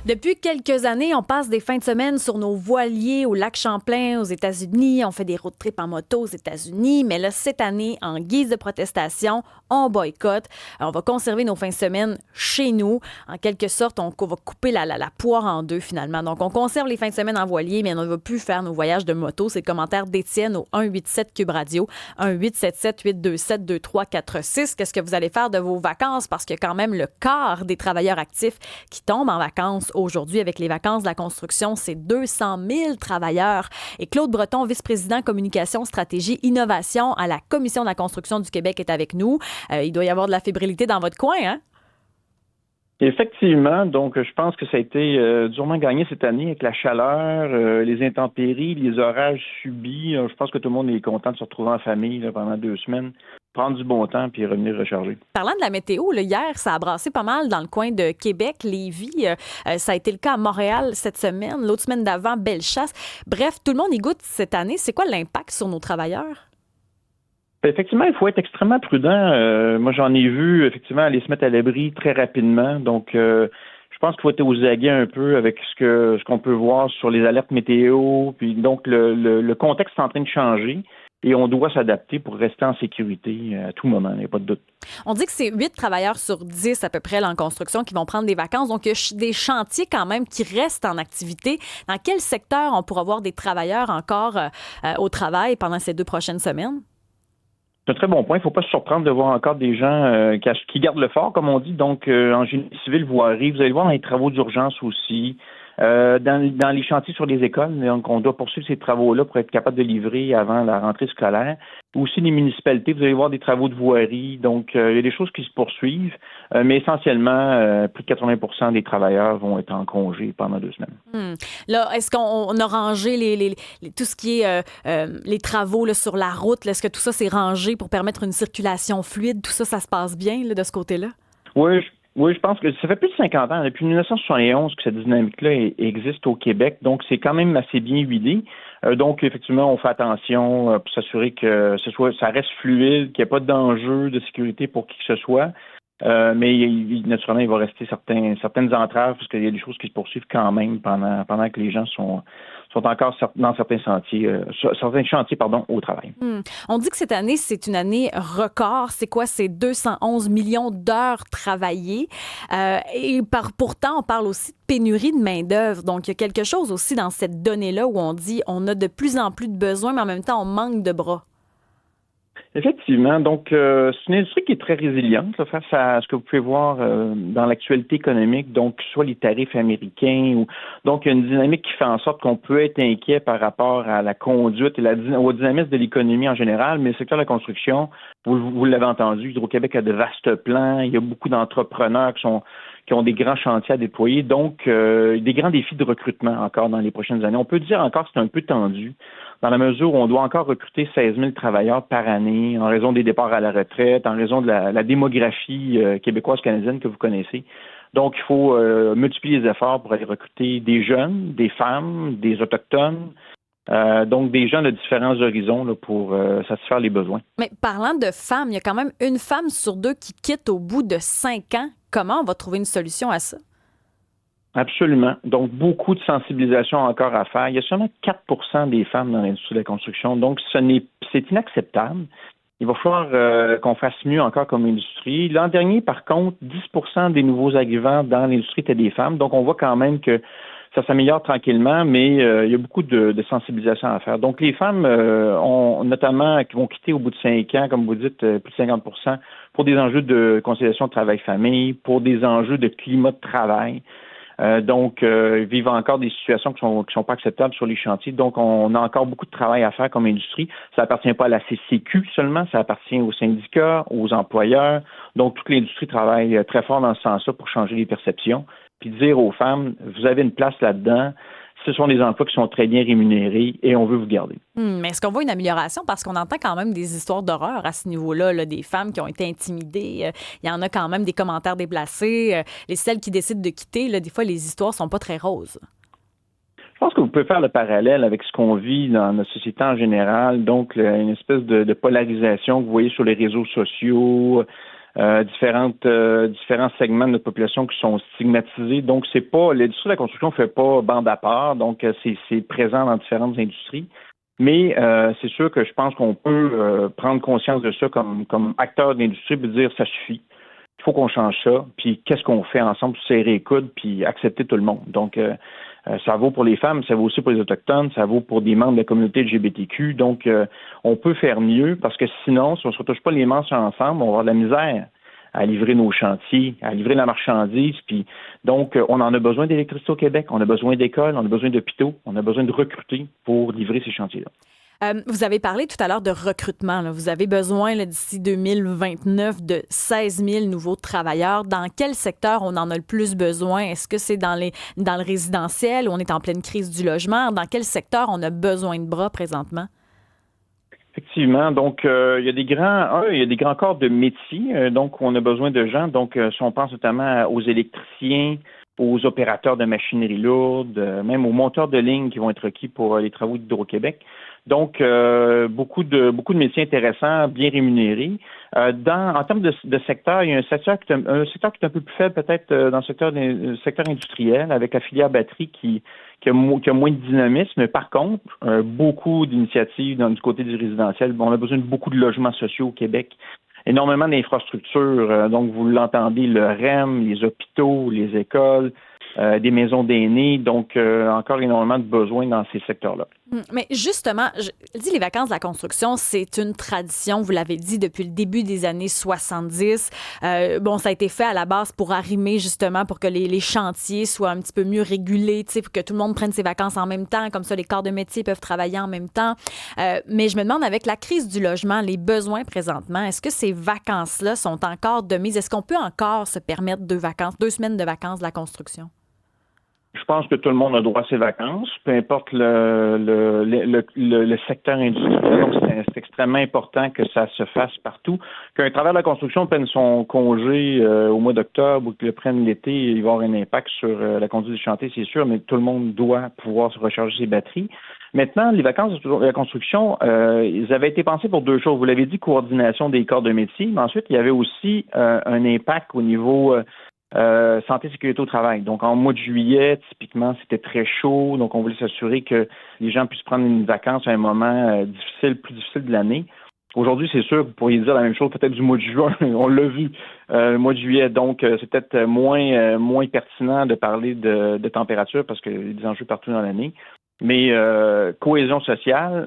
Depuis quelques années, on passe des fins de semaine sur nos voiliers au lac Champlain aux États-Unis. On fait des road trips en moto aux États-Unis. Mais là, cette année, en guise de protestation, on boycotte. On va conserver nos fins de semaine chez nous. En quelque sorte, on va couper la poire en deux finalement. Donc, on conserve les fins de semaine en voilier, mais on ne va plus faire nos voyages de moto. C'est le commentaire d'Étienne au 187 Cube Radio. 1-877-827-2346. Qu'est-ce que vous allez faire de vos vacances? Parce que quand même, le quart des travailleurs actifs qui tombent en vacances aujourd'hui avec les vacances de la construction, c'est 200 000 travailleurs. Et Claude Breton, vice-président communication, stratégie, innovation à la Commission de la construction du Québec est avec nous. Il doit y avoir de la fébrilité dans votre coin, hein? Effectivement, donc je pense que ça a été durement gagné cette année avec la chaleur, les intempéries, les orages subis. Je pense que tout le monde est content de se retrouver en famille là, pendant 2 semaines, prendre du bon temps puis revenir recharger. Parlant de la météo, là, hier, ça a brassé pas mal dans le coin de Québec, Lévis. Ça a été le cas à Montréal cette semaine, l'autre semaine d'avant, Bellechasse. Bref, tout le monde y goûte cette année. C'est quoi l'impact sur nos travailleurs? Effectivement, il faut être extrêmement prudent. Moi, j'en ai vu effectivement aller se mettre à l'abri très rapidement. Donc, je pense qu'il faut être aux aguets un peu avec ce qu'on peut voir sur les alertes météo. Puis donc, le contexte est en train de changer et on doit s'adapter pour rester en sécurité à tout moment. Il n'y a pas de doute. On dit que c'est 8 travailleurs sur 10 à peu près là, en construction qui vont prendre des vacances. Donc, il y a des chantiers quand même qui restent en activité. Dans quel secteur on pourra voir des travailleurs encore au travail pendant ces 2 prochaines semaines? C'est un très bon point. Il ne faut pas se surprendre de voir encore des gens qui gardent le fort, comme on dit. Donc, en génie civil, voirie, vous allez le voir dans les travaux d'urgence aussi. Dans les chantiers sur les écoles, donc on doit poursuivre ces travaux-là pour être capable de livrer avant la rentrée scolaire. Aussi les municipalités, vous allez voir des travaux de voirie. Donc, il y a des choses qui se poursuivent, mais essentiellement, plus de 80% des travailleurs vont être en congé pendant 2 semaines. Là, est-ce qu'on a rangé tout ce qui est les travaux là, sur la route? Là, est-ce que tout ça s'est rangé pour permettre une circulation fluide? Tout ça, ça se passe bien là, de ce côté-là? Oui, je pense que ça fait plus de 50 ans, depuis 1971, que cette dynamique-là existe au Québec. Donc, c'est quand même assez bien huilé. Donc, effectivement, on fait attention pour s'assurer que ça reste fluide, qu'il n'y ait pas d'enjeu de sécurité pour qui que ce soit. Mais naturellement, il va rester certaines entraves parce qu'il y a des choses qui se poursuivent quand même pendant que les gens sont encore dans certains chantiers au travail. On dit que cette année, c'est une année record. C'est quoi? C'est 211 millions d'heures travaillées. Pourtant, on parle aussi de pénurie de main-d'œuvre. Donc, il y a quelque chose aussi dans cette donnée-là où on dit on a de plus en plus de besoins, mais en même temps, on manque de bras. Effectivement. Donc, c'est une industrie qui est très résiliente là, face à ce que vous pouvez voir dans l'actualité économique, donc soit les tarifs américains donc il y a une dynamique qui fait en sorte qu'on peut être inquiet par rapport à la conduite et au dynamisme de l'économie en général, mais le secteur de la construction, vous l'avez entendu, Hydro-Québec a de vastes plans, il y a beaucoup d'entrepreneurs qui ont des grands chantiers à déployer, donc des grands défis de recrutement encore dans les prochaines années. On peut dire encore que c'est un peu tendu, dans la mesure où on doit encore recruter 16 000 travailleurs par année en raison des départs à la retraite, en raison de la démographie québécoise-canadienne que vous connaissez. Donc, il faut multiplier les efforts pour aller recruter des jeunes, des femmes, des autochtones, donc des gens de différents horizons là, pour satisfaire les besoins. Mais parlant de femmes, il y a quand même une femme sur 2 qui quitte au bout de 5 ans. Comment on va trouver une solution à ça? Absolument. Donc, beaucoup de sensibilisation encore à faire. Il y a seulement 4% des femmes dans l'industrie de la construction. Donc, c'est inacceptable. Il va falloir qu'on fasse mieux encore comme industrie. L'an dernier, par contre, 10% des nouveaux arrivants dans l'industrie étaient des femmes. Donc, on voit quand même que ça s'améliore tranquillement, mais il y a beaucoup de sensibilisation à faire. Donc, les femmes notamment qui vont quitter au bout de 5 ans, comme vous dites, plus de 50%, pour des enjeux de conciliation de travail-famille, pour des enjeux de climat de travail. Donc, vivent encore des situations qui sont pas acceptables sur les chantiers. Donc, on a encore beaucoup de travail à faire comme industrie. Ça appartient pas à la CCQ seulement, ça appartient aux syndicats, aux employeurs. Donc, toute l'industrie travaille très fort dans ce sens-là pour changer les perceptions. Puis dire aux femmes, vous avez une place là-dedans. Ce sont des emplois qui sont très bien rémunérés et on veut vous garder. Mais est-ce qu'on voit une amélioration? Parce qu'on entend quand même des histoires d'horreur à ce niveau-là, là, des femmes qui ont été intimidées. Il y en a quand même des commentaires déplacés. Celles qui décident de quitter, là, des fois, les histoires sont pas très roses. Je pense que vous pouvez faire le parallèle avec ce qu'on vit dans notre société en général. Donc, une espèce de polarisation que vous voyez sur les réseaux sociaux. différents segments de notre population qui sont stigmatisés. Donc, c'est pas l'industrie de la construction fait pas bande à part, donc c'est présent dans différentes industries. Mais c'est sûr que je pense qu'on peut prendre conscience de ça comme acteur de l'industrie et dire ça suffit. Il faut qu'on change ça. Puis qu'est-ce qu'on fait ensemble, serrer les coudes, puis accepter tout le monde. Donc, ça vaut pour les femmes, ça vaut aussi pour les Autochtones, ça vaut pour des membres de la communauté LGBTQ. Donc, on peut faire mieux parce que sinon, si on ne se retouche pas les manches ensemble, on va avoir de la misère à livrer nos chantiers, à livrer la marchandise. Puis donc, on en a besoin d'électricité au Québec, on a besoin d'écoles, on a besoin d'hôpitaux, on a besoin de recruter pour livrer ces chantiers-là. Vous avez parlé tout à l'heure de recrutement. Là. Vous avez besoin d'ici 2029 de 16 000 nouveaux travailleurs. Dans quel secteur on en a le plus besoin? Est-ce que c'est dans le résidentiel où on est en pleine crise du logement? Dans quel secteur on a besoin de bras présentement? Effectivement. Donc, il y a des grands corps de métiers, donc où on a besoin de gens. Donc, si on pense notamment aux électriciens, aux opérateurs de machinerie lourde, même aux monteurs de ligne qui vont être requis pour les travaux d'Hydro-Québec. Donc, beaucoup de métiers intéressants, bien rémunérés. En termes de secteur, il y a un secteur qui est un peu plus faible peut-être dans le secteur industriel, avec la filière batterie qui a moins de dynamisme. Par contre, beaucoup d'initiatives du côté du résidentiel. Bon, on a besoin de beaucoup de logements sociaux au Québec. Énormément d'infrastructures. Donc, vous l'entendez, le REM, les hôpitaux, les écoles, des maisons d'aînés. Donc, encore énormément de besoins dans ces secteurs-là. Mais justement, je dis les vacances de la construction, c'est une tradition, vous l'avez dit, depuis le début des années 70. Ça a été fait à la base pour arrimer, justement, pour que les chantiers soient un petit peu mieux régulés, pour que tout le monde prenne ses vacances en même temps. Comme ça, les corps de métier peuvent travailler en même temps. Mais je me demande, avec la crise du logement, les besoins présentement, est-ce que ces vacances-là sont encore de mise? Est-ce qu'on peut encore se permettre 2 semaines de vacances de la construction? Je pense que tout le monde a droit à ses vacances, peu importe le secteur industriel. Donc, c'est extrêmement important que ça se fasse partout. Qu'un travailleur de la construction prenne son congé au mois d'octobre ou qu'il le prenne l'été, il va avoir un impact sur la conduite du chantier, c'est sûr, mais tout le monde doit pouvoir se recharger ses batteries. Maintenant, les vacances de la construction, ils avaient été pensés pour 2 choses. Vous l'avez dit, coordination des corps de métier, mais ensuite, il y avait aussi un impact au niveau santé et sécurité au travail. Donc, en mois de juillet, typiquement, c'était très chaud. Donc, on voulait s'assurer que les gens puissent prendre une vacance à un moment plus difficile de l'année. Aujourd'hui, c'est sûr que vous pourriez dire la même chose peut-être du mois de juin. On l'a vu, le mois de juillet. Donc, c'est peut-être moins pertinent de parler de température parce qu'il y a des enjeux partout dans l'année. Mais cohésion sociale,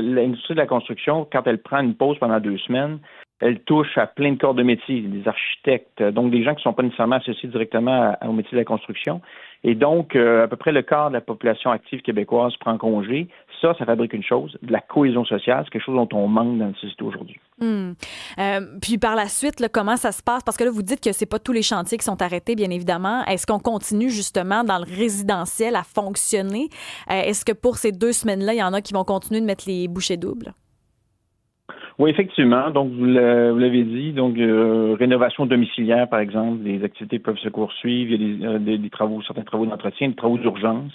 l'industrie de la construction, quand elle prend une pause pendant 2 semaines, elle touche à plein de corps de métier, des architectes, donc des gens qui ne sont pas nécessairement associés directement au métier de la construction. Et donc, à peu près le quart de la population active québécoise prend congé. Ça fabrique une chose, de la cohésion sociale. C'est quelque chose dont on manque dans la société aujourd'hui. Puis par la suite, là, comment ça se passe? Parce que là, vous dites que c'est pas tous les chantiers qui sont arrêtés, bien évidemment. Est-ce qu'on continue justement dans le résidentiel à fonctionner? Est-ce que pour ces 2 semaines-là, il y en a qui vont continuer de mettre les bouchées doubles? Oui, effectivement. Donc, vous l'avez dit. Donc, rénovation domiciliaire, par exemple, les activités peuvent se poursuivre. Il y a des travaux, certains travaux d'entretien, des travaux d'urgence.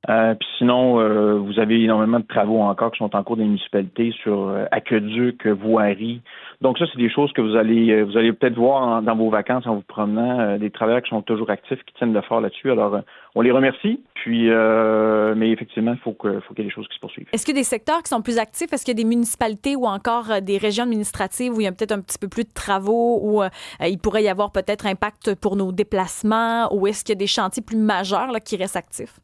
Puis sinon, vous avez énormément de travaux encore qui sont en cours des municipalités sur aqueducs, voiries. Donc ça, c'est des choses que vous allez peut-être voir dans vos vacances en vous promenant, des travailleurs qui sont toujours actifs, qui tiennent le fort là-dessus. Alors, on les remercie. Puis, mais effectivement, il faut qu'il y ait des choses qui se poursuivent. Est-ce qu'il y a des secteurs qui sont plus actifs? Est-ce qu'il y a des municipalités ou encore des régions administratives où il y a peut-être un petit peu plus de travaux, où il pourrait y avoir peut-être impact pour nos déplacements, ou est-ce qu'il y a des chantiers plus majeurs là, qui restent actifs?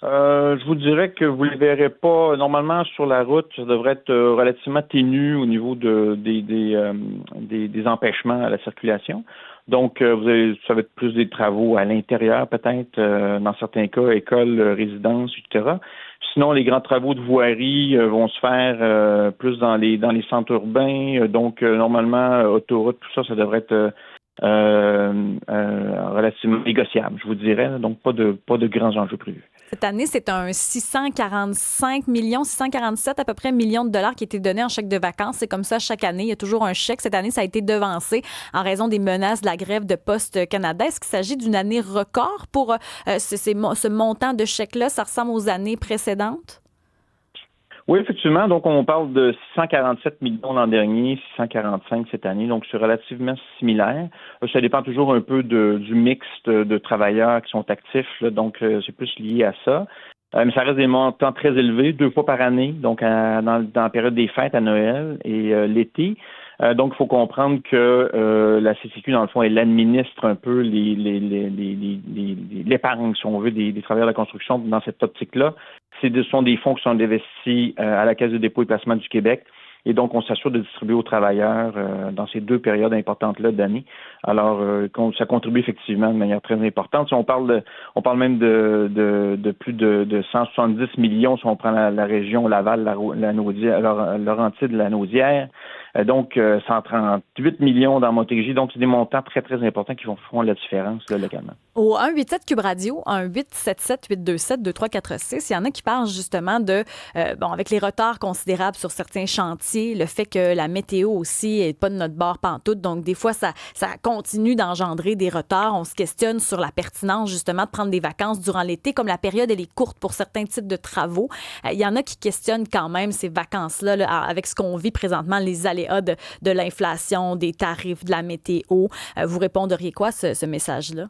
Je vous dirais que vous ne les verrez pas. Normalement, sur la route, ça devrait être relativement ténu au niveau des empêchements à la circulation. Donc, ça va être plus des travaux à l'intérieur, peut-être, dans certains cas, écoles, résidences, etc. Sinon, les grands travaux de voirie vont se faire plus dans les centres urbains. Donc, normalement, autoroute, tout ça, ça devrait être relativement négociable, je vous dirais. Donc, pas de grands enjeux prévus. Cette année, c'est un 647 à peu près millions de dollars qui a été donné en chèque de vacances. C'est comme ça chaque année. Il y a toujours un chèque. Cette année, ça a été devancé en raison des menaces de la grève de Poste Canada. Est-ce qu'il s'agit d'une année record pour ce montant de chèque-là? Ça ressemble aux années précédentes? Oui, effectivement. Donc, on parle de 647 millions l'an dernier, 645 cette année. Donc, c'est relativement similaire. Ça dépend toujours un peu du mix de travailleurs qui sont actifs. Là. Donc, c'est plus lié à ça. Mais ça reste des montants très élevés, 2 fois par année, donc dans la période des fêtes à Noël et l'été. Donc, il faut comprendre que la CCQ, dans le fond, elle administre un peu l'épargne, si on veut, des travailleurs de la construction dans cette optique-là. Ce sont des fonds qui sont investis à la Caisse de dépôt et placement du Québec. Et donc, on s'assure de distribuer aux travailleurs dans ces 2 périodes importantes-là d'année. Alors, ça contribue effectivement de manière très importante. Si on parle même de plus de 170 millions si on prend la région Laval, la Naudière, Laurentide, la Naudière. Donc, 138 millions dans Montérégie. Donc, c'est des montants très, très importants qui feront la différence là, localement. Au 187 Cube Radio, 1-877-827-2346, il y en a qui parlent justement de, avec les retards considérables sur certains chantiers, le fait que la météo aussi n'est pas de notre bord pantoute. Donc, des fois, ça continue d'engendrer des retards. On se questionne sur la pertinence, justement, de prendre des vacances durant l'été, comme la période, elle est courte pour certains types de travaux. Il y en a qui questionnent quand même ces vacances-là, là, avec ce qu'on vit présentement, les aléas de l'inflation, des tarifs, de la météo. Vous répondriez quoi à ce message-là?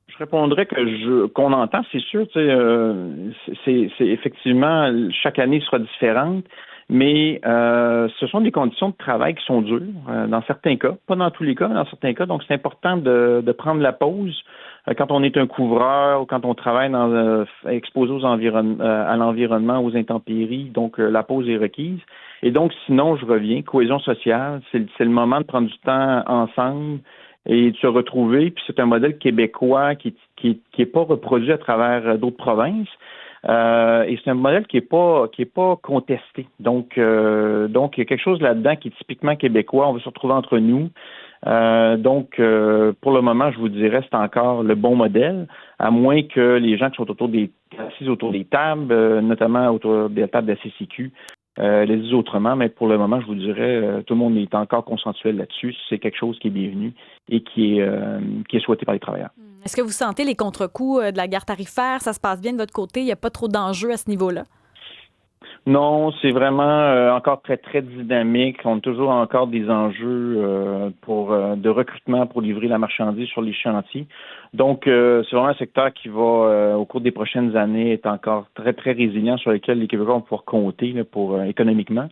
Je répondrais qu'on entend, c'est sûr. C'est effectivement, chaque année sera différente, mais ce sont des conditions de travail qui sont dures dans certains cas, pas dans tous les cas, mais dans certains cas. Donc, c'est important de prendre la pause quand on est un couvreur ou quand on travaille exposé à l'environnement, aux intempéries. Donc, la pause est requise. Et donc, sinon, je reviens, cohésion sociale, c'est le moment de prendre du temps ensemble et de se retrouver. Puis c'est un modèle québécois qui est pas reproduit à travers d'autres provinces. Et c'est un modèle qui est pas contesté. Donc il y a quelque chose là-dedans qui est typiquement québécois. On va se retrouver entre nous. Donc pour le moment, je vous dirais, c'est encore le bon modèle, à moins que les gens qui sont assis autour des tables, notamment autour des tables de la CCQ, les disent autrement, mais pour le moment, je vous dirais, tout le monde est encore consensuel là-dessus. C'est quelque chose qui est bienvenu et qui est souhaité par les travailleurs. Est-ce que vous sentez les contre-coups de la guerre tarifaire? Ça se passe bien de votre côté? Il n'y a pas trop d'enjeux à ce niveau-là? Non, c'est vraiment encore très, très dynamique. On a toujours encore des enjeux de recrutement pour livrer la marchandise sur les chantiers. Donc, c'est vraiment un secteur qui va, au cours des prochaines années, être encore très, très résilient, sur lequel les Québécois vont pouvoir compter là, économiquement.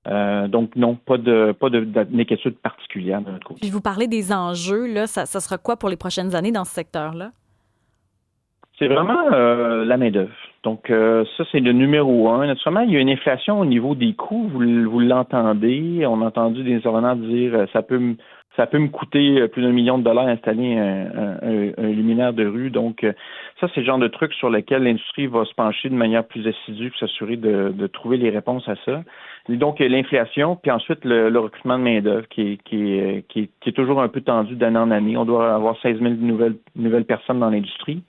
Donc, non, pas d'inquiétude particulière de notre côté. Puis vous parlez des enjeux, là, ça sera quoi pour les prochaines années dans ce secteur-là? C'est vraiment la main-d'œuvre. Donc, ça, c'est le numéro 1. Naturellement, il y a une inflation au niveau des coûts. Vous l'entendez. On a entendu des intervenants dire ça peut me coûter plus d'1 million de dollars d'installer un luminaire de rue. Donc, ça, c'est le genre de truc sur lequel l'industrie va se pencher de manière plus assidue pour s'assurer de trouver les réponses à ça. Et donc, l'inflation, puis ensuite le recrutement de main-d'œuvre qui est toujours un peu tendu d'année en année. On doit avoir 16 000 nouvelles personnes dans l'industrie.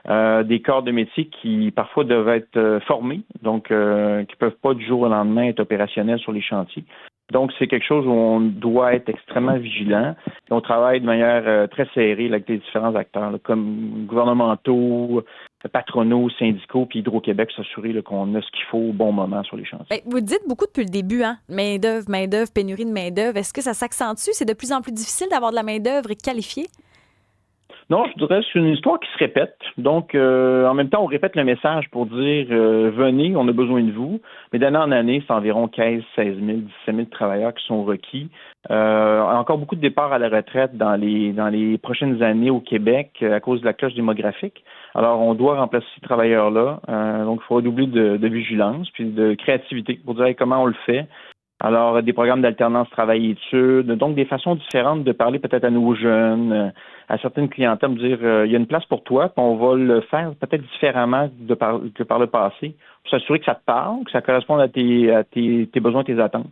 Des corps de métier qui parfois doivent être formés, donc qui peuvent pas du jour au lendemain être opérationnels sur les chantiers. Donc, c'est quelque chose où on doit être extrêmement vigilant. Et on travaille de manière très serrée là, avec les différents acteurs, là, comme gouvernementaux, patronaux, syndicaux, puis Hydro-Québec, s'assurer là, qu'on a ce qu'il faut au bon moment sur les chantiers. Bien, vous dites beaucoup depuis le début, hein? Main-d'œuvre, pénurie de main-d'œuvre. Est-ce que ça s'accentue? C'est de plus en plus difficile d'avoir de la main-d'œuvre qualifiée? Non, je dirais que c'est une histoire qui se répète. Donc, en même temps, on répète le message pour dire venez, on a besoin de vous. Mais d'année en année, c'est environ 15, 16 000, 17 000 travailleurs qui sont requis. Encore beaucoup de départs à la retraite dans les prochaines années au Québec à cause de la cloche démographique. Alors, on doit remplacer ces travailleurs-là. Donc, il faut redoubler de vigilance puis de créativité pour dire comment on le fait. Alors, des programmes d'alternance travail-études, donc des façons différentes de parler peut-être à nos jeunes, à certaines clientèles, dire il y a une place pour toi, puis on va le faire peut-être différemment que par le passé, pour s'assurer que ça te parle, que ça corresponde à tes besoins, tes attentes.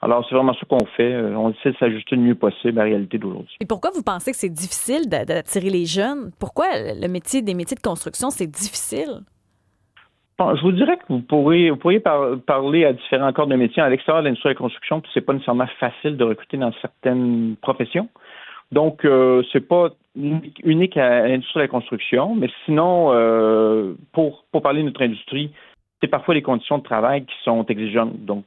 Alors, c'est vraiment ça qu'on fait. On essaie de s'ajuster le mieux possible à la réalité d'aujourd'hui. Et pourquoi vous pensez que c'est difficile d'attirer les jeunes? Pourquoi des métiers de construction, c'est difficile? Bon, je vous dirais que vous pourriez parler à différents corps de métiers à l'extérieur de l'industrie de la construction, puis c'est pas nécessairement facile de recruter dans certaines professions. Donc, c'est pas unique à l'industrie de la construction, mais sinon, pour parler de notre industrie, c'est parfois les conditions de travail qui sont exigeantes. Donc,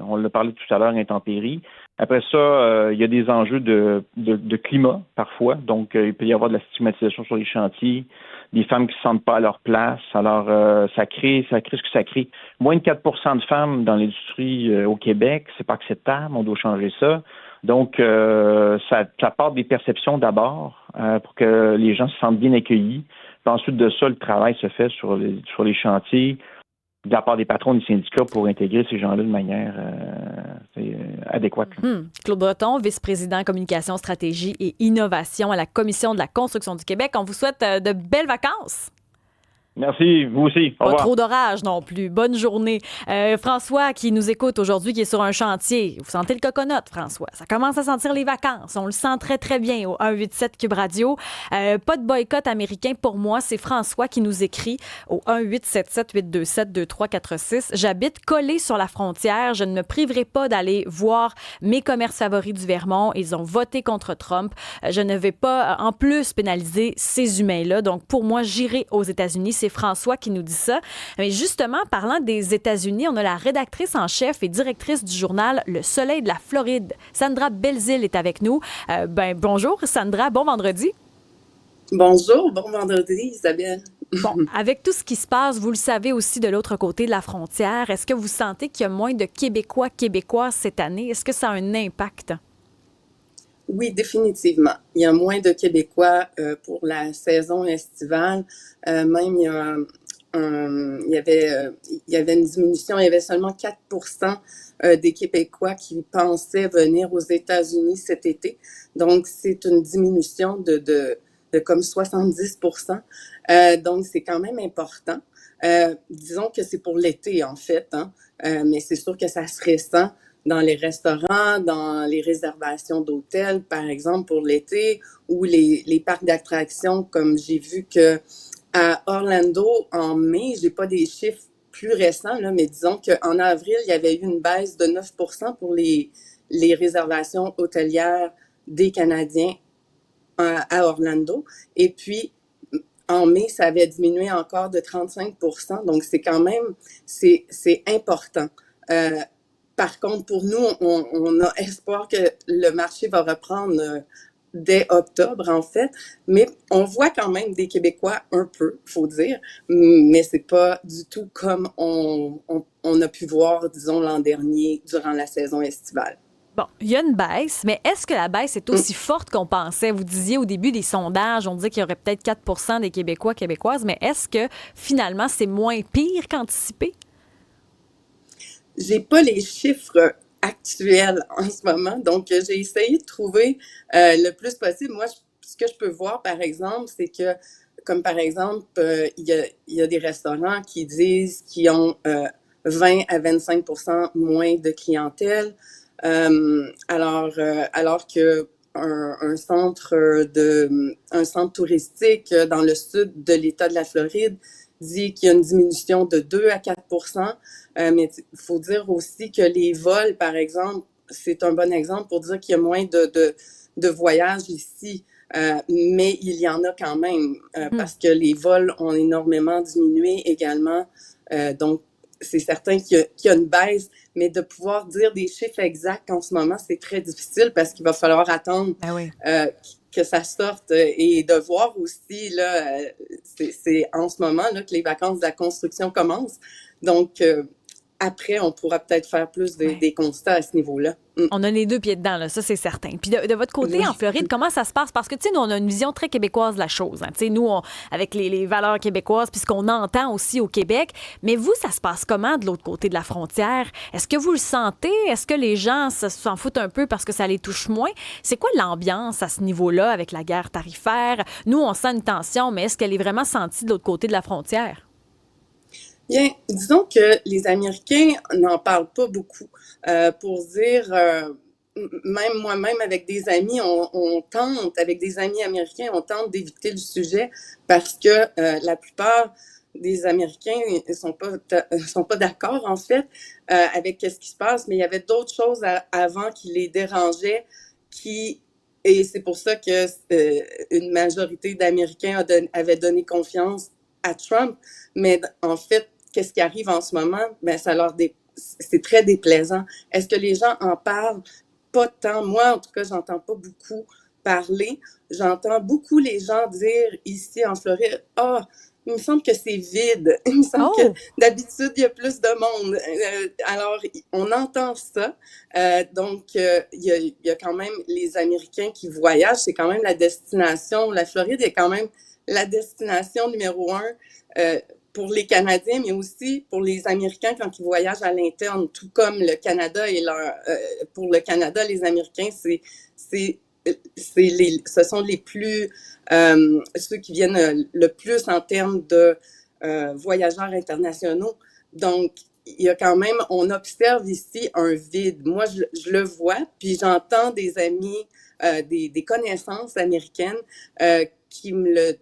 on l'a parlé tout à l'heure, intempéries. Après ça, il y a des enjeux de climat parfois. Donc, il peut y avoir de la stigmatisation sur les chantiers, des femmes qui ne se sentent pas à leur place. Alors, ça crée ce que ça crée. Moins de 4 de femmes dans l'industrie au Québec, c'est pas acceptable. On doit changer ça. Donc, ça part des perceptions d'abord pour que les gens se sentent bien accueillis. Puis ensuite de ça, le travail se fait sur les chantiers de la part des patrons des syndicats pour intégrer ces gens-là de manière adéquate. Claude Breton, vice-président communication, stratégie et innovation à la Commission de la construction du Québec. On vous souhaite de belles vacances. Merci, vous aussi. Au revoir. Pas trop d'orage non plus. Bonne journée. François qui nous écoute aujourd'hui, qui est sur un chantier. Vous sentez le coconut, François. Ça commence à sentir les vacances. On le sent très, très bien au 187 Cube Radio. Pas de boycott américain pour moi. C'est François qui nous écrit au 1-877-827-2346. J'habite collé sur la frontière. Je ne me priverai pas d'aller voir mes commerces favoris du Vermont. Ils ont voté contre Trump. Je ne vais pas, en plus, pénaliser ces humains-là. Donc, pour moi, j'irai aux États-Unis. C'est François qui nous dit ça. Mais justement, parlant des États-Unis, on a la rédactrice en chef et directrice du journal Le Soleil de la Floride, Sandra Belzile, est avec nous. Bonjour, Sandra. Bon vendredi. Bonjour, bon vendredi, Isabelle. Bon, avec tout ce qui se passe, vous le savez aussi de l'autre côté de la frontière, est-ce que vous sentez qu'il y a moins de Québécoises cette année? Est-ce que ça a un impact? Oui, définitivement. Il y a moins de Québécois pour la saison estivale. Même il y avait une diminution. Il y avait seulement 4% des Québécois qui pensaient venir aux États-Unis cet été. Donc, c'est une diminution de comme 70%. Donc, c'est quand même important. Disons que c'est pour l'été, en fait, hein? Mais c'est sûr que ça se ressent dans les restaurants, dans les réservations d'hôtels, par exemple, pour l'été, ou les parcs d'attractions, comme j'ai vu que à Orlando, en mai, j'ai pas des chiffres plus récents, là, mais disons qu'en avril, il y avait eu une baisse de 9% pour les réservations hôtelières des Canadiens à Orlando. Et puis, en mai, ça avait diminué encore de 35%. Donc, c'est quand même, c'est important. Par contre, pour nous, on a espoir que le marché va reprendre dès octobre, en fait. Mais on voit quand même des Québécois un peu, faut dire, mais c'est pas du tout comme on a pu voir, disons, l'an dernier, durant la saison estivale. Bon, il y a une baisse, mais est-ce que la baisse est aussi forte qu'on pensait? Vous disiez au début des sondages, on disait qu'il y aurait peut-être 4% des Québécois, Québécoises, mais est-ce que finalement c'est moins pire qu'anticipé? J'ai pas les chiffres actuels en ce moment, donc j'ai essayé de trouver le plus possible. Moi, ce que je peux voir, par exemple, c'est que, comme par exemple, il y a des restaurants qui disent qu'ils ont 20 à 25% moins de clientèle, alors que un centre touristique dans le sud de l'État de la Floride dit qu'il y a une diminution de 2 à 4%. Mais il faut dire aussi que les vols, par exemple, c'est un bon exemple pour dire qu'il y a moins de voyages ici. Mais il y en a quand même parce que les vols ont énormément diminué également. Donc, c'est certain qu'il y a une baisse, mais de pouvoir dire des chiffres exacts en ce moment, c'est très difficile parce qu'il va falloir attendre que ça sorte et de voir aussi, là, c'est en ce moment là, que les vacances de la construction commencent. Donc, après, on pourra peut-être faire plus des constats à ce niveau-là. On a les deux pieds dedans, là, ça, c'est certain. Puis de votre côté, en Floride, comment ça se passe? Parce que, tu sais, nous, on a une vision très québécoise de la chose. Hein. Tu sais, nous, avec les valeurs québécoises, puis ce qu'on entend aussi au Québec. Mais vous, ça se passe comment de l'autre côté de la frontière? Est-ce que vous le sentez? Est-ce que les gens s'en foutent un peu parce que ça les touche moins? C'est quoi l'ambiance à ce niveau-là avec la guerre tarifaire? Nous, on sent une tension, mais est-ce qu'elle est vraiment sentie de l'autre côté de la frontière? Bien, disons que les Américains n'en parlent pas beaucoup. Pour dire, même moi-même avec des amis, on tente, avec des amis américains, on tente d'éviter le sujet parce que la plupart des Américains sont pas d'accord, en fait, avec ce qui se passe, mais il y avait d'autres choses avant qui les dérangeaient, et c'est pour ça que une majorité d'Américains avait donné confiance à Trump, mais en fait, qu'est-ce qui arrive en ce moment, ben c'est très déplaisant. Est-ce que les gens en parlent? Pas tant. Moi, en tout cas, j'entends pas beaucoup parler. J'entends beaucoup les gens dire ici en Floride, ah, il me semble que c'est vide. Il me semble que d'habitude, il y a plus de monde. Alors, on entend ça. Donc, il y a quand même les Américains qui voyagent. C'est quand même la destination. La Floride est quand même la destination numéro 1 pour les Canadiens, mais aussi pour les Américains quand ils voyagent à l'interne, tout comme le Canada pour le Canada, les Américains, ce sont les plus ceux qui viennent le plus en termes de voyageurs internationaux. Donc, il y a quand même, on observe ici un vide. Moi, je le vois, puis j'entends des amis, des connaissances américaines qui me le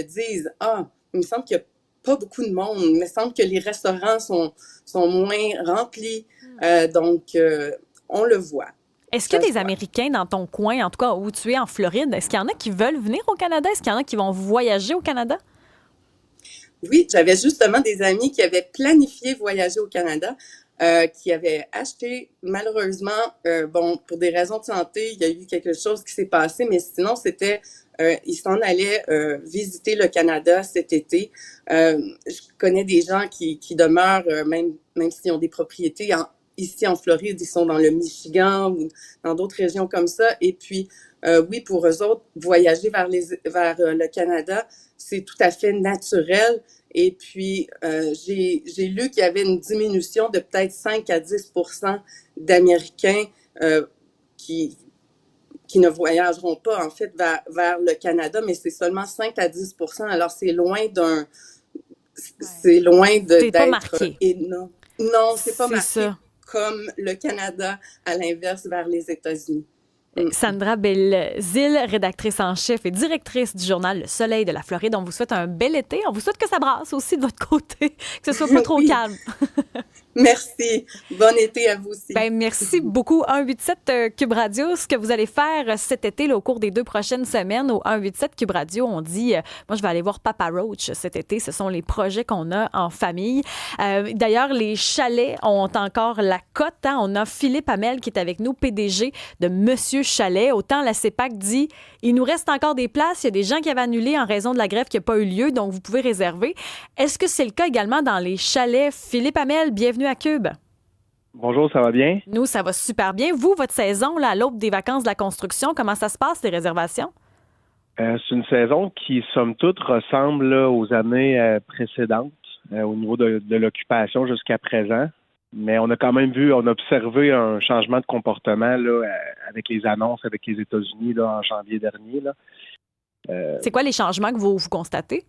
disent. Ah, il me semble qu'il y a pas beaucoup de monde. Il me semble que les restaurants sont moins remplis. Donc, on le voit. Est-ce qu'il y a des Américains dans ton coin, en tout cas où tu es en Floride? Est-ce qu'il y en a qui veulent venir au Canada? Est-ce qu'il y en a qui vont voyager au Canada? Oui, j'avais justement des amis qui avaient planifié voyager au Canada, qui avaient acheté, malheureusement, pour des raisons de santé, il y a eu quelque chose qui s'est passé, mais sinon, ils s'en allaient visiter le Canada cet été. Je connais des gens qui demeurent, même s'ils ont des propriétés ici en Floride, ils sont dans le Michigan ou dans d'autres régions comme ça. Et puis, oui, pour eux autres, voyager vers le Canada, c'est tout à fait naturel. Et puis, j'ai lu qu'il y avait une diminution de peut-être 5 à 10% d'Américains qui ne voyageront pas, en fait, vers le Canada, mais c'est seulement 5 à 10%. Alors, c'est loin d'être pas marqué. énorme. Non, c'est pas marqué ça. Comme le Canada, à l'inverse, vers les États-Unis. Sandra Belzile, rédactrice en chef et directrice du journal Le Soleil de la Floride. On vous souhaite un bel été. On vous souhaite que ça brasse aussi de votre côté, que ce soit pas trop calme. Merci. Bon été à vous aussi. Merci beaucoup. 187 Cube Radio. Ce que vous allez faire cet été, là, au cours des 2 prochaines semaines, au 187 Cube Radio, on dit, moi, je vais aller voir Papa Roach cet été. Ce sont les projets qu'on a en famille. D'ailleurs, les chalets ont encore la cote. Hein? On a Philippe Hamel qui est avec nous, PDG de Monsieur Chalet. Autant la CEPAC dit, il nous reste encore des places. Il y a des gens qui avaient annulé en raison de la grève qui n'a pas eu lieu, donc vous pouvez réserver. Est-ce que c'est le cas également dans les chalets? Philippe Hamel, bienvenue à Cube. Bonjour, ça va bien? Nous, ça va super bien. Vous, votre saison, là, à l'aube des vacances de la construction, comment ça se passe, les réservations? C'est une saison qui, somme toute, ressemble là, aux années précédentes au niveau de l'occupation jusqu'à présent. Mais on a quand même observé un changement de comportement là, avec les annonces avec les États-Unis là, en janvier dernier. Là. C'est quoi les changements que vous constatez?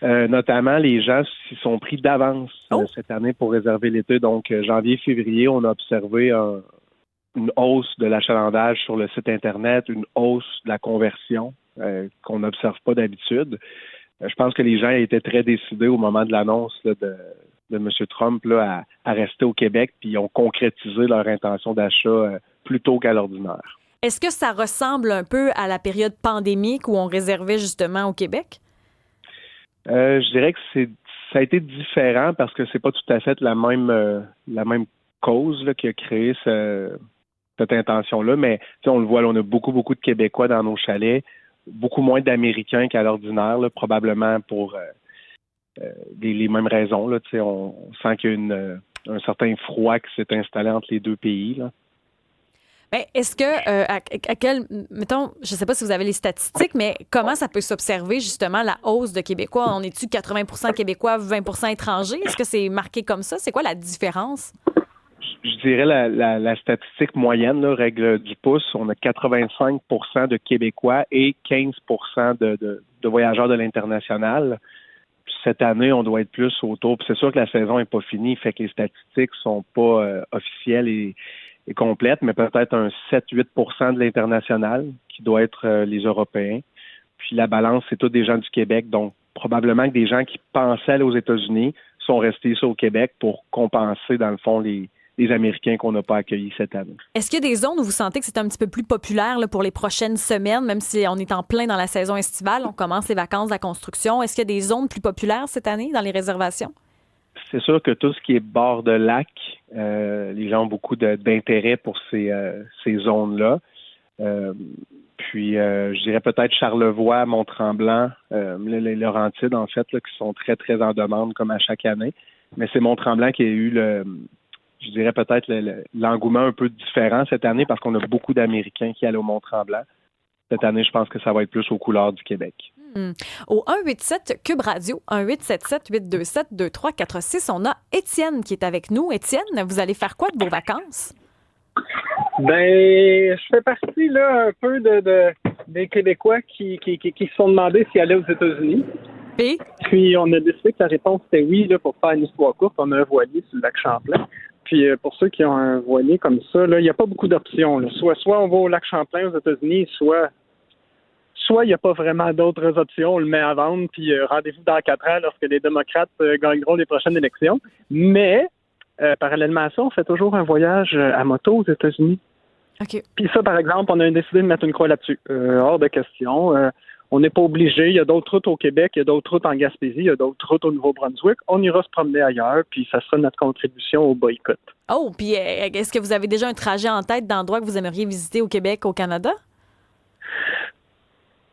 Notamment, les gens s'y sont pris d'avance cette année pour réserver l'été. Donc, janvier-février, on a observé une hausse de l'achalandage sur le site Internet, une hausse de la conversion qu'on n'observe pas d'habitude. Je pense que les gens étaient très décidés au moment de l'annonce là, de M. Trump là, à rester au Québec, puis ils ont concrétisé leur intention d'achat plus tôt qu'à l'ordinaire. Est-ce que ça ressemble un peu à la période pandémique où on réservait justement au Québec? Je dirais que ça a été différent parce que c'est pas tout à fait la même cause là, qui a créé cette intention-là, mais on le voit, là, on a beaucoup de Québécois dans nos chalets, beaucoup moins d'Américains qu'à l'ordinaire, là, probablement pour les mêmes raisons. Là, on sent qu'il y a un certain froid qui s'est installé entre les deux pays. Là. Bien, est-ce que, mettons, je ne sais pas si vous avez les statistiques, mais comment ça peut s'observer justement la hausse de Québécois? On est-tu 80% Québécois, 20% étrangers? Est-ce que c'est marqué comme ça? C'est quoi la différence? Je dirais la statistique moyenne, là, règle du pouce, on a 85% de Québécois et 15% de voyageurs de l'international. Cette année, on doit être plus autour. Puis c'est sûr que la saison n'est pas finie, fait que les statistiques sont pas officielles et complètes, mais peut-être un 7-8% de l'international qui doit être les Européens. Puis la balance, c'est tous des gens du Québec, donc probablement que des gens qui pensaient aller aux États-Unis sont restés ici au Québec pour compenser, dans le fond, les Américains qu'on n'a pas accueillis cette année. Est-ce qu'il y a des zones où vous sentez que c'est un petit peu plus populaire là, pour les prochaines semaines, même si on est en plein dans la saison estivale, on commence les vacances de la construction? Est-ce qu'il y a des zones plus populaires cette année dans les réservations? c'est sûr que tout ce qui est bord de lac, les gens ont beaucoup d'intérêt pour ces zones-là. Puis, je dirais peut-être Charlevoix, Mont-Tremblant, les Laurentides, en fait, là, qui sont très, très en demande, comme à chaque année. Mais c'est Mont-Tremblant qui a eu je dirais peut-être l'engouement un peu différent cette année parce qu'on a beaucoup d'Américains qui allaient au Mont-Tremblant. Cette année, je pense que ça va être plus aux couleurs du Québec. Au 187 Cube Radio, 1877-827-2346, on a Étienne qui est avec nous. Étienne, vous allez faire quoi de vos vacances? Ben, je fais partie là un peu des Québécois qui se sont demandé s'ils allaient aux États-Unis. Puis on a décidé que la réponse était oui là, pour faire une histoire courte. On a un voilier sur le lac Champlain. Puis pour ceux qui ont un voilier comme ça, là, il n'y a pas beaucoup d'options. Là. Soit on va au lac Champlain aux États-Unis, soit il n'y a pas vraiment d'autres options. On le met à vendre, puis rendez-vous dans 4 ans lorsque les démocrates gagneront les prochaines élections. Mais parallèlement à ça, on fait toujours un voyage à moto aux États-Unis. OK. Puis ça, par exemple, on a décidé de mettre une croix là-dessus. Hors de question. On n'est pas obligé. Il y a d'autres routes au Québec, il y a d'autres routes en Gaspésie, il y a d'autres routes au Nouveau-Brunswick. On ira se promener ailleurs, puis ça sera notre contribution au boycott. Oh, puis est-ce que vous avez déjà un trajet en tête d'endroits que vous aimeriez visiter au Québec, au Canada?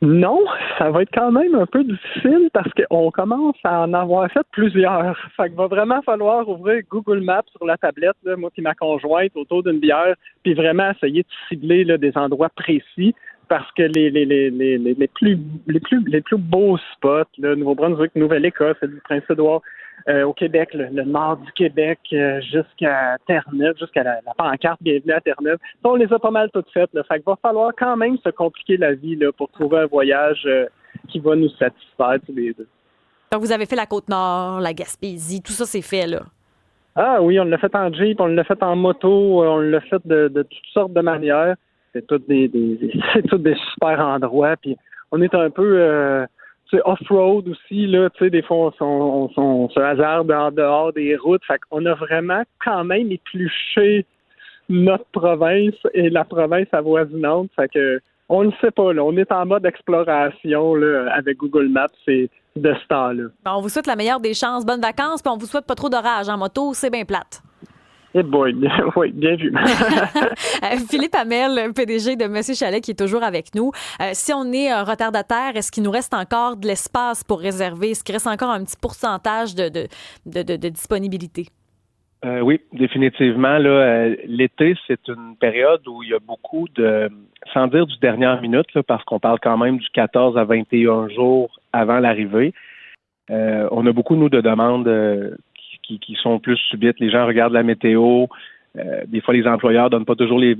Non, ça va être quand même un peu difficile parce qu'on commence à en avoir fait plusieurs. Fait qu'il va vraiment falloir ouvrir Google Maps sur la tablette, là, moi et ma conjointe, autour d'une bière, puis vraiment essayer de cibler là, des endroits précis parce que les plus beaux spots, là, Nouveau-Brunswick, Nouvelle-Écosse, du Prince-Édouard, au Québec, le nord du Québec, jusqu'à Terre-Neuve, jusqu'à la pancarte Bienvenue à Terre-Neuve. Ça, on les a pas mal toutes faites. Là. Fait qu'il va falloir quand même se compliquer la vie là, pour trouver un voyage qui va nous satisfaire tous les deux. Donc, vous avez fait la Côte-Nord, la Gaspésie, tout ça, c'est fait, là? Ah oui, on l'a fait en Jeep, on l'a fait en moto, on l'a fait de toutes sortes de manières. C'est tous des super endroits. Puis on est un peu off-road aussi, là, tu sais, des fois on se hasarde en dehors des routes. Fait qu'on a vraiment quand même épluché notre province et la province avoisinante. Fait que on ne sait pas, là. On est en mode exploration là, avec Google Maps et de ce temps-là. On vous souhaite la meilleure des chances, bonnes vacances, puis on vous souhaite pas trop d'orage en moto, c'est bien plate. Eh boy, oui, bien vu. Philippe Hamel, PDG de Monsieur Chalet, qui est toujours avec nous. Si on est retardataire, est-ce qu'il nous reste encore de l'espace pour réserver? Est-ce qu'il reste encore un petit pourcentage de disponibilité? Oui, définitivement. Là, l'été, c'est une période où il y a beaucoup sans dire du dernière minute, là, parce qu'on parle quand même du 14 à 21 jours avant l'arrivée. On a beaucoup, nous, de demandes qui sont plus subites. Les gens regardent la météo. Des fois, les employeurs donnent pas toujours les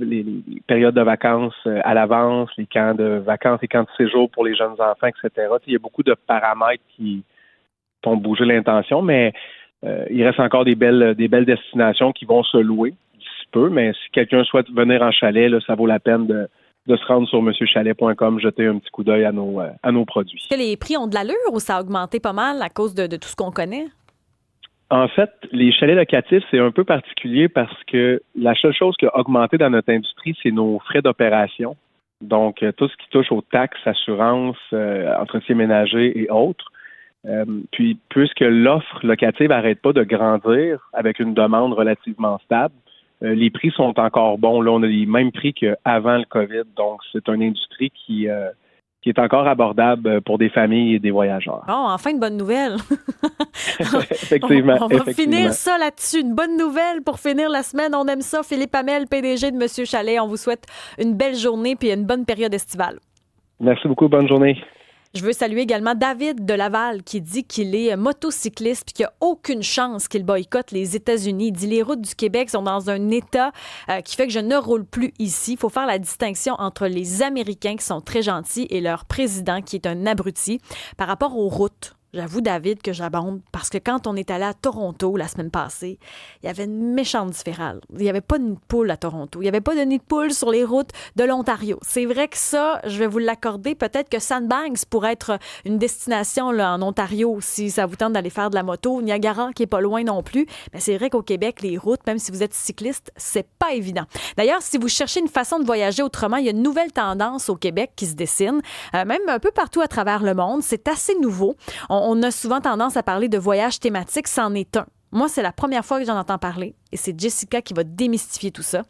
périodes de vacances à l'avance, les camps de vacances, les camps de séjour pour les jeunes enfants, etc. Il y a beaucoup de paramètres qui font bouger l'intention, mais il reste encore des belles destinations qui vont se louer d'ici peu. Mais si quelqu'un souhaite venir en chalet, là, ça vaut la peine de se rendre sur monsieurchalet.com, jeter un petit coup d'œil à nos produits. Est-ce que les prix ont de l'allure ou ça a augmenté pas mal à cause de tout ce qu'on connaît? En fait, les chalets locatifs, c'est un peu particulier parce que la seule chose qui a augmenté dans notre industrie, c'est nos frais d'opération. Donc, tout ce qui touche aux taxes, assurances, entretien ménager et autres. Puis, puisque l'offre locative n'arrête pas de grandir avec une demande relativement stable, les prix sont encore bons. Là, on a les mêmes prix qu'avant le COVID. Donc, c'est une industrie qui est encore abordable pour des familles et des voyageurs. Bon, enfin une bonne nouvelle. Effectivement. On va finir ça là-dessus. Une bonne nouvelle pour finir la semaine. On aime ça. Philippe Hamel, PDG de Monsieur Chalet. On vous souhaite une belle journée puis une bonne période estivale. Merci beaucoup. Bonne journée. Je veux saluer également David de Laval qui dit qu'il est motocycliste puis qu'il n'y a aucune chance qu'il boycotte les États-Unis. Il dit les routes du Québec sont dans un état qui fait que je ne roule plus ici. Il faut faire la distinction entre les Américains qui sont très gentils et leur président qui est un abruti. Par rapport aux routes, j'avoue, David, que j'abonde parce que quand on est allé à Toronto la semaine passée, il y avait une méchante différale. Il n'y avait pas de nid de poule à Toronto. Il n'y avait pas de nid de poule sur les routes de l'Ontario. C'est vrai que ça, je vais vous l'accorder. Peut-être que Sandbanks pourrait être une destination là, en Ontario si ça vous tente d'aller faire de la moto. Niagara, qui est pas loin non plus. Mais c'est vrai qu'au Québec, les routes, même si vous êtes cycliste, c'est pas évident. D'ailleurs, si vous cherchez une façon de voyager autrement, il y a une nouvelle tendance au Québec qui se dessine, même un peu partout à travers le monde. C'est assez nouveau. On a souvent tendance à parler de voyages thématiques, c'en est un. Moi, c'est la première fois que j'en entends parler et c'est Jessica qui va démystifier tout ça.